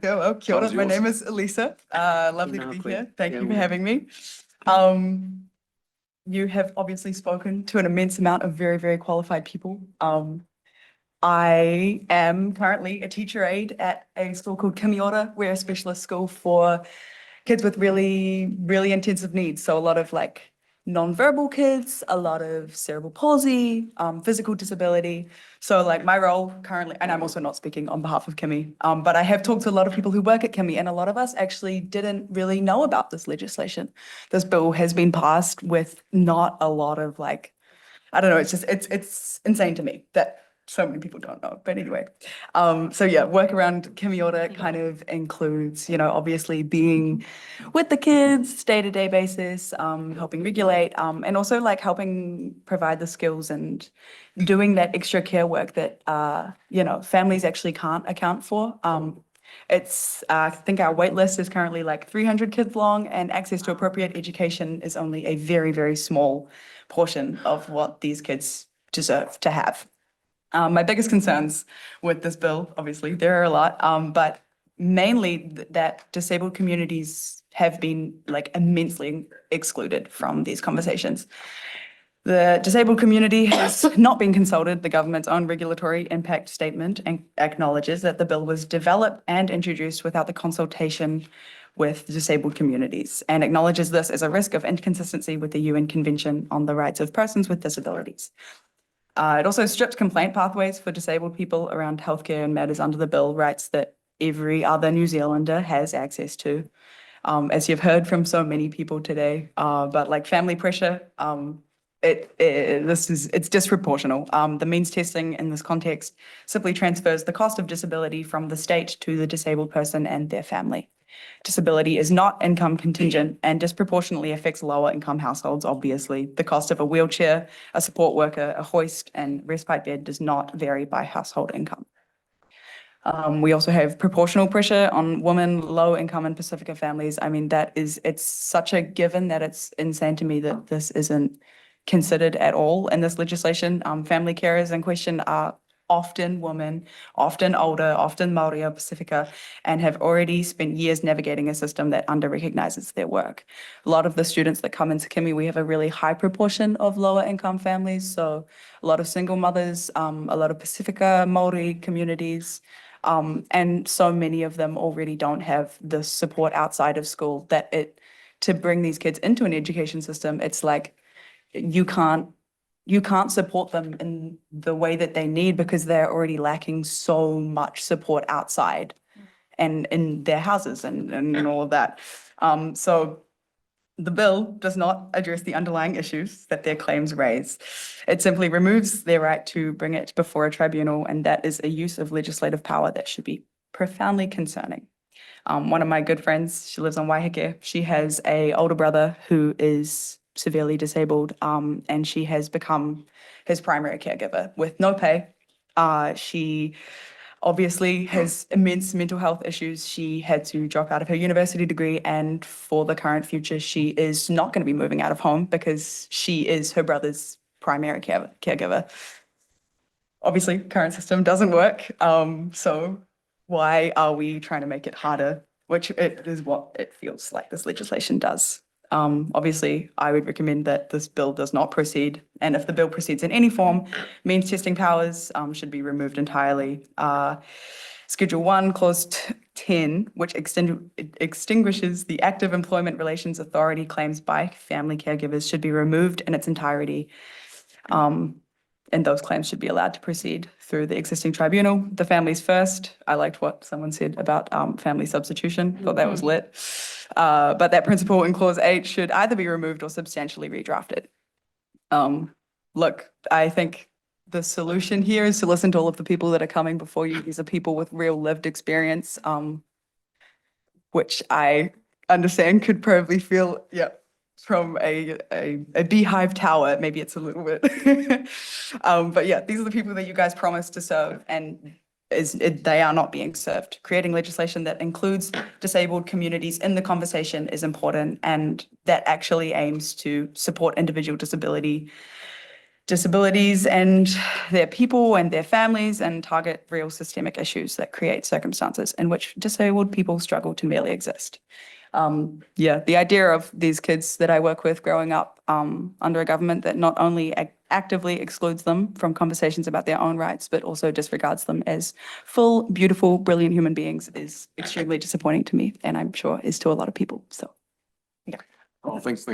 Well, kia ora. Time's My yours. name is Elisa. Lovely to No, be Queen. here. Thank Yeah, you for well, having me. Um, you have obviously spoken to an immense amount of very, very qualified people. I am currently a teacher aide at a school called Kimi Ora. We're a specialist school for kids with really, really intensive needs. So a lot of like nonverbal kids, a lot of cerebral palsy, physical disability. So like my role currently, and I'm also not speaking on behalf of Kimi, but I have talked to a lot of people who work at Kimi, and a lot of us actually didn't really know about this legislation. This bill has been passed with not a lot of like, I don't know, it's insane to me that so many people don't know. But anyway, so yeah, work around Kimi Ora kind of includes, obviously being with the kids day-to-day basis, helping regulate, and also like helping provide the skills and doing that extra care work that families actually can't account for. I think our wait list is currently like 300 kids long, and access to appropriate education is only a very, very small portion of what these kids deserve to have. My biggest concerns with this bill, obviously, there are a lot, but mainly that disabled communities have been like immensely excluded from these conversations. The disabled community has not been consulted. The government's own regulatory impact statement and acknowledges that the bill was developed and introduced without the consultation with disabled communities, and acknowledges this as a risk of inconsistency with the UN Convention on the Rights of Persons with Disabilities. It also stripped complaint pathways for disabled people around healthcare and matters under the bill, rights that every other New Zealander has access to. As you've heard from so many people today, but like family pressure, it's disproportional. The means testing in this context simply transfers the cost of disability from the state to the disabled person and their family. Disability is not income contingent and disproportionately affects lower income households, obviously. The cost of a wheelchair, a support worker, a hoist, and respite bed does not vary by household income. We also have proportional pressure on women, low income and Pacifica families. I mean, it's such a given that it's insane to me that this isn't considered at all in this legislation. Family carers in question are often women, often older, often Māori or Pacifica, and have already spent years navigating a system that under-recognizes their work. A lot of the students that come into Kimi, we have a really high proportion of lower income families. So a lot of single mothers, a lot of Pacifica, Māori communities, and so many of them already don't have the support outside of school to bring these kids into an education system. It's like you can't support them in the way that they need because they're already lacking so much support outside and in their houses and all of that. So the bill does not address the underlying issues that their claims raise. It simply removes their right to bring it before a tribunal, and that is a use of legislative power that should be profoundly concerning. One of my good friends, she lives on Waiheke. She has a older brother who is severely disabled, and she has become his primary caregiver with no pay. She obviously has immense mental health issues. She had to drop out of her university degree, and for the current future, she is not going to be moving out of home because she is her brother's primary caregiver. Obviously, current system doesn't work. So why are we trying to make it harder? Which it is what it feels like this legislation does. Obviously, I would recommend that this bill does not proceed. And if the bill proceeds in any form, means testing powers should be removed entirely. Schedule 1, Clause 10, which extinguishes the active employment relations authority claims by family caregivers, should be removed in its entirety. And those claims should be allowed to proceed through the existing tribunal. The families first. I liked what someone said about family substitution. Thought that was lit. But that principle in Clause 8 should either be removed or substantially redrafted. Look, I think the solution here is to listen to all of the people that are coming before you. These are people with real lived experience, which I understand could probably feel, from a beehive tower, maybe it's a little bit. But yeah, these are the people that you guys promised to serve, and they are not being served. Creating legislation that includes disabled communities in the conversation is important, and that actually aims to support individual disability disabilities and their people and their families, and target real systemic issues that create circumstances in which disabled people struggle to merely exist. Yeah, the idea of these kids that I work with growing up under a government that not only actively excludes them from conversations about their own rights, but also disregards them as full, beautiful, brilliant human beings is extremely disappointing to me, and I'm sure is to a lot of people. So, yeah. Oh, thanks.